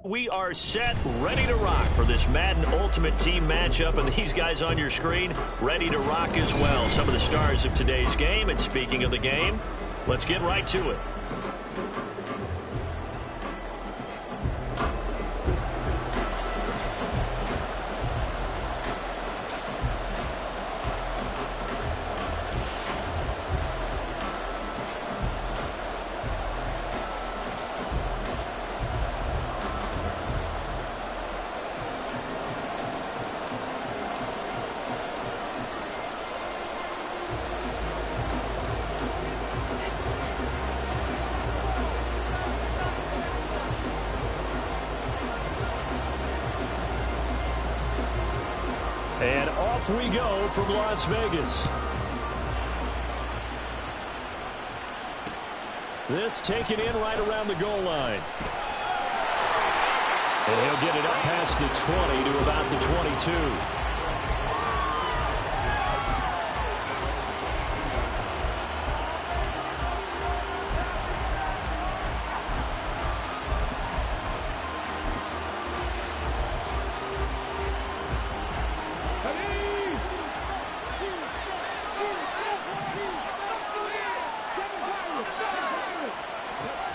We are set, ready to rock for this Madden Ultimate Team matchup, and these guys on your screen ready to rock as well. Some of the stars of today's game, and speaking of the game, let's get right to it. And off we go from Las Vegas. This taken in right around the goal line. And he'll get it up past the 20 to about the 22.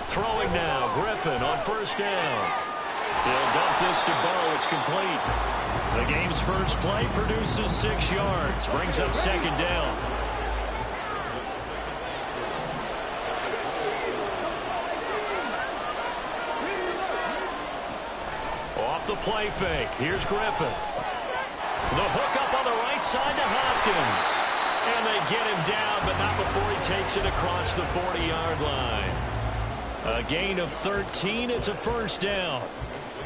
Throwing now, Griffin on first down. He'll dump this to Bo. It's complete. The game's first play produces 6 yards. Brings up second down. Off the play fake. Here's Griffin. The hook up on the right side to Hopkins. And they get him down, but not before he takes it across the 40-yard line. A gain of 13. It's a first down.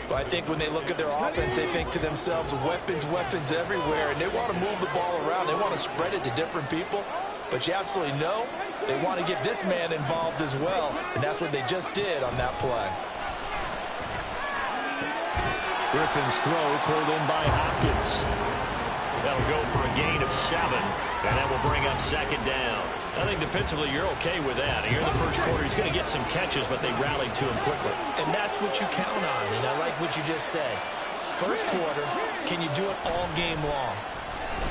Well, I think when they look at their offense, they think to themselves, weapons, weapons everywhere, and they want to move the ball around. They want to spread it to different people, but you absolutely know they want to get this man involved as well, and that's what they just did on that play. Griffin's throw pulled in by Hopkins. That'll go for a gain of 7, and that will bring up second down. I think defensively you're okay with that. Here in the first quarter, he's going to get some catches, but they rallied to him quickly. And that's what you count on, and I like what you just said. First quarter, can you do it all game long?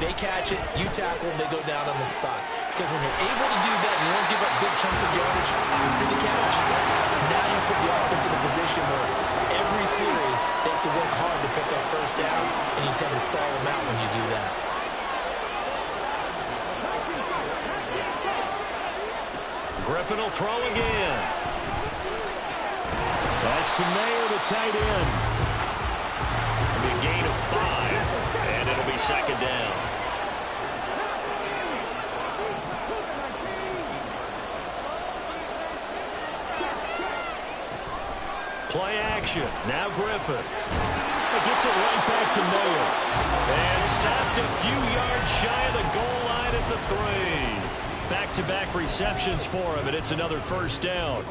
They catch it, you tackle them, they go down on the spot. Because when you're able to do that, you don't give up big chunks of yardage after the catch. Now you put the offense in a position where every series they have to work hard to pick up first downs, and you tend to stall them out when you do that. Griffin will throw again. That's Mayer, the tight end. It'll be a gain of 5, and it'll be second down. Play action. Now Griffin. It gets it right back to Mayer. And stopped a few yards shy of the goal line at the 3. Back-to-back receptions for him, and it's another first down.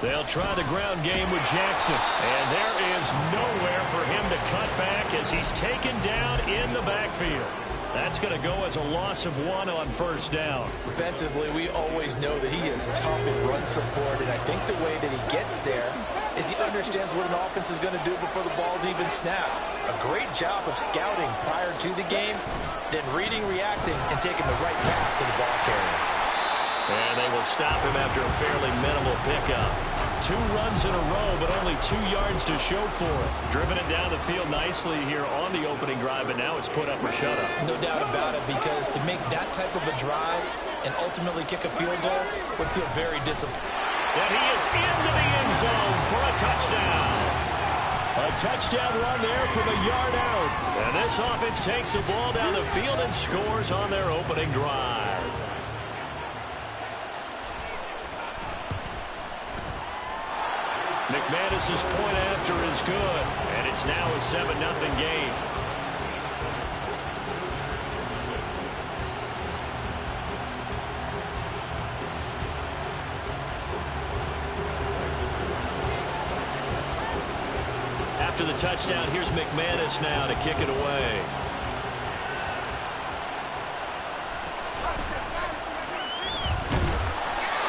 They'll try the ground game with Jackson. And there is nowhere for him to cut back as he's taken down in the backfield. That's going to go as a loss of 1 on first down. Defensively, we always know that he is tough in run support, and I think the way that he gets there is he understands what an offense is going to do before the ball's even snapped. A great job of scouting prior to the game, then reading, reacting, and taking the right path to the ball carrier. And they will stop him after a fairly minimal pickup. 2 runs in a row, but only 2 yards to show for it. Driven it down the field nicely here on the opening drive, but now it's put up or shut up. No doubt about it, because to make that type of a drive and ultimately kick a field goal would feel very disappointing. And he is into the end zone for a touchdown. A touchdown run there from a yard out. And this offense takes the ball down the field and scores on their opening drive. McManus's point after is good, and it's now a 7-0 game. After the touchdown, here's McManus now to kick it away.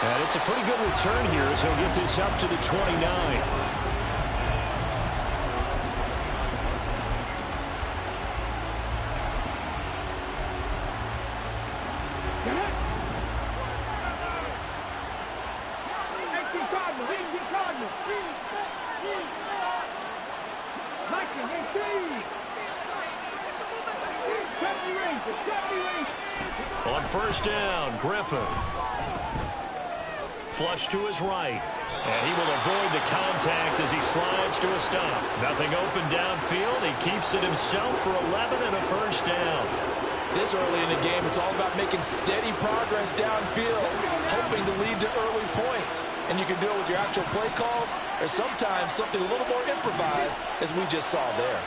And it's a pretty good return here as he'll get this up to the 29. On first down, Griffin. Flush to his right. And he will avoid the contact as he slides to a stop. Nothing open downfield. He keeps it himself for 11 and a first down. This early in the game, it's all about making steady progress downfield, hoping to lead to early points. And you can do it with your actual play calls, or sometimes something a little more improvised, as we just saw there.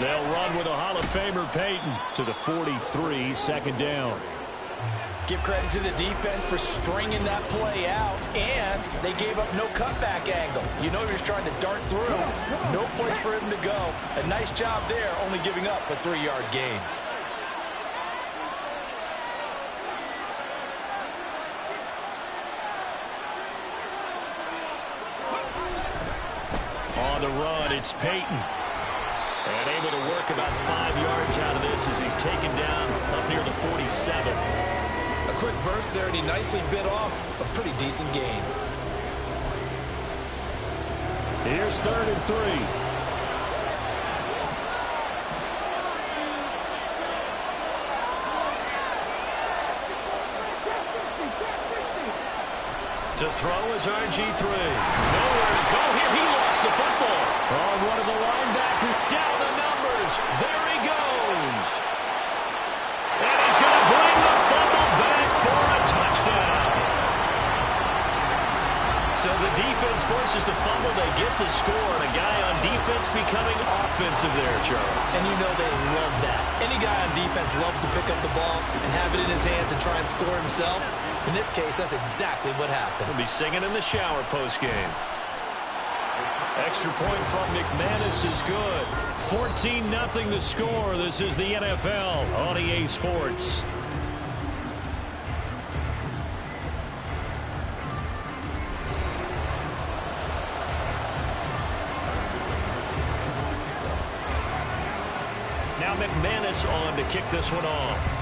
They'll run with a Hall of Famer, Peyton, to the 43, second down. Give credit to the defense for stringing that play out, and they gave up no cutback angle. You know you're just trying to dart through. No place for him to go. A nice job there, only giving up a 3-yard gain. On the run, it's Peyton. And able to work about 5 yards out of this as he's taken down up near the 47. A quick burst there, and he nicely bit off a pretty decent gain. Here's 3rd and 3. To throw is RG3. Nowhere to go here. He lost the football. Oh, one of the linebackers down the numbers. There he goes. And he's going to bring the fumble back for a touchdown. So the defense forces the fumble. They get the score. And a guy on defense becoming offensive there, Charles. And you know they love that. Any guy on defense loves to pick up the ball and have it in his hands and try and score himself. In this case, that's exactly what happened. He'll be singing in the shower postgame. Extra point from McManus is good. 14-0 the score. This is the NFL on EA Sports. Now McManus on to kick this one off.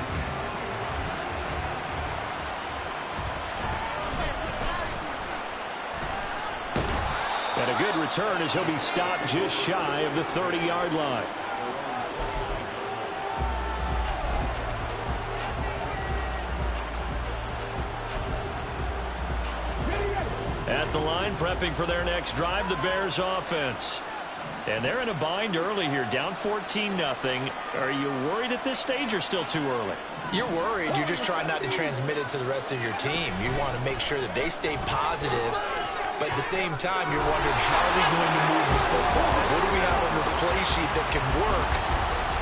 And a good return as he'll be stopped just shy of the 30-yard line. At the line, prepping for their next drive, the Bears offense. And they're in a bind early here, down 14-0. Are you worried at this stage or still too early? You're worried. You're just trying not to transmit it to the rest of your team. You want to make sure that they stay positive. But at the same time, you're wondering, how are we going to move the football? What do we have on this play sheet that can work?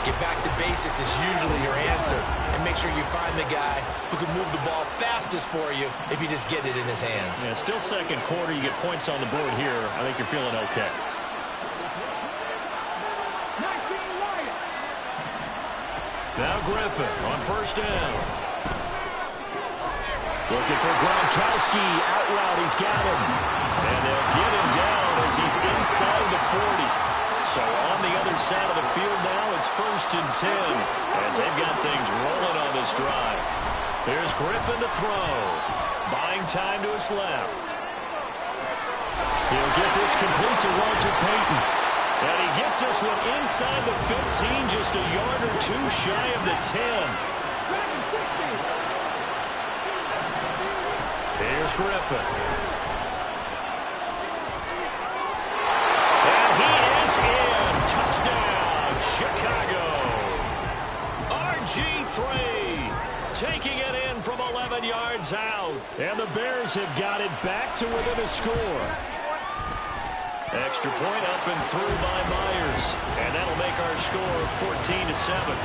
Get back to basics is usually your answer. And make sure you find the guy who can move the ball fastest for you if you just get it in his hands. Yeah, still second quarter. You get points on the board here. I think you're feeling okay. Now Griffin on first down. Looking for Gronkowski. Out route, he's got him. And they'll get him down as he's inside the 40. So on the other side of the field now, it's 1st and 10 as they've got things rolling on this drive. Here's Griffin to throw. Buying time to his left. He'll get this complete to Walter Payton. And he gets this one inside the 15, just a yard or two shy of the 10. Here's Griffin. And he is in. Touchdown, Chicago. RG3 taking it in from 11 yards out. And the Bears have got it back to within a score. Extra point up and through by Myers. And that'll make our score 14-7.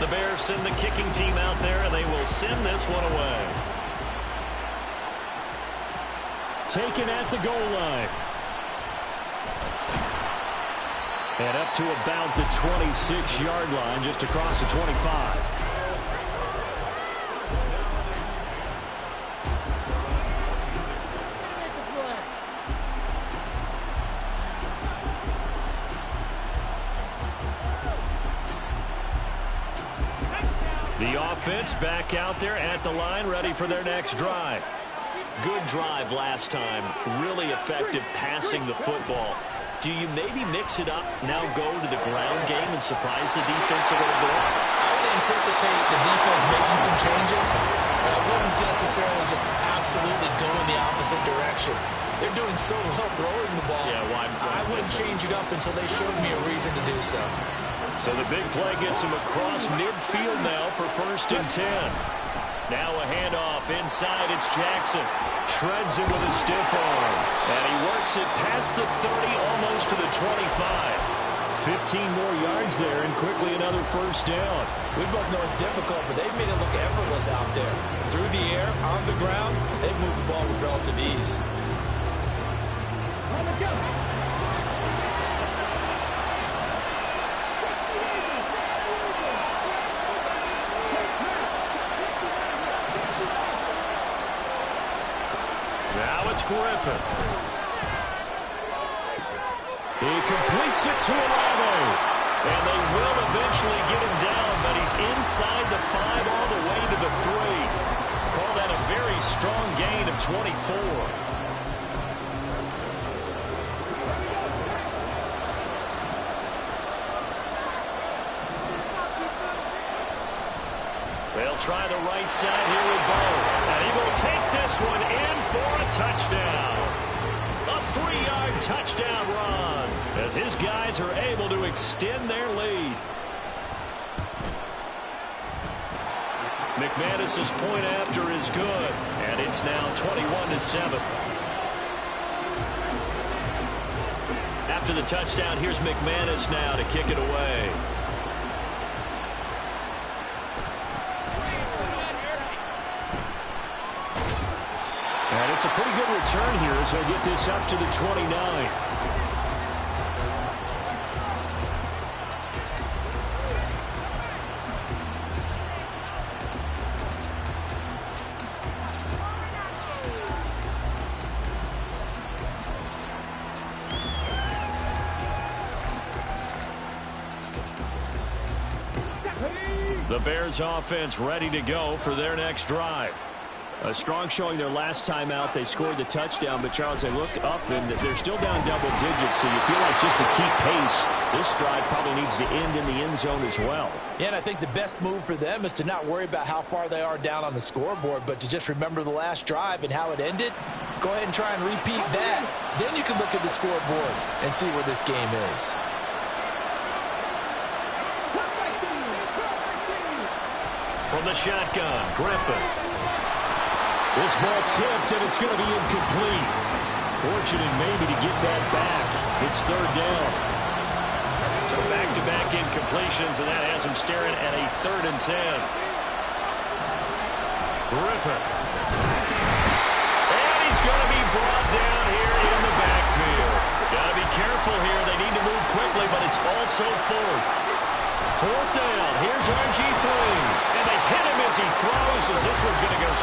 The Bears send the kicking team out there, and they will send this one away. Taken at the goal line. And up to about the 26-yard line, just across the 25. The offense back out there at the line, ready for their next drive. Good drive last time. Really effective passing the football. Do you maybe mix it up, now go to the ground game and surprise the defense a little bit? I would anticipate the defense making some changes. I wouldn't necessarily just absolutely go in the opposite direction. They're doing so well throwing the ball. Yeah, why I wouldn't change it up until they showed me a reason to do so. So the big play gets him across midfield now for 1st and 10. Now a handoff inside. It's Jackson. Shreds him with a stiff arm. And he works it past the 30, almost to the 25. 15 more yards there, and quickly another 1st down. We both know it's difficult, but they've made it look effortless out there. Through the air, on the ground, they've moved the ball with relative ease. Now it's Griffin. He completes it to Olave. And they will eventually get him down, but he's inside the 5 all the way to the 3. Call that a very strong gain of 24. They'll try the right side here with Bo. And he will take this one in for a touchdown. A 3-yard touchdown run as his guys are able to extend their lead. McManus's point after is good. And it's now 21-7. After the touchdown, here's McManus now to kick it away. And it's a pretty good return here as he'll get this up to the 29. The Bears offense ready to go for their next drive. A strong showing their last time out. They scored the touchdown, but Charles, they look up and they're still down double digits, so you feel like just to keep pace, this drive probably needs to end in the end zone as well. Yeah, and I think the best move for them is to not worry about how far they are down on the scoreboard, but to just remember the last drive and how it ended. Go ahead and try and repeat that. Then you can look at the scoreboard and see where this game is. From the shotgun, Griffin. This ball tipped, and it's going to be incomplete. Fortunate maybe to get that back. It's 3rd down. So back-to-back incompletions, and that has him staring at a 3rd and 10. Griffin. And he's going to be brought down here in the backfield. Got to be careful here. They need to move quickly, but it's also 4th. 4th down. Here's RG3. And they hit him as he throws, as this one's going to go.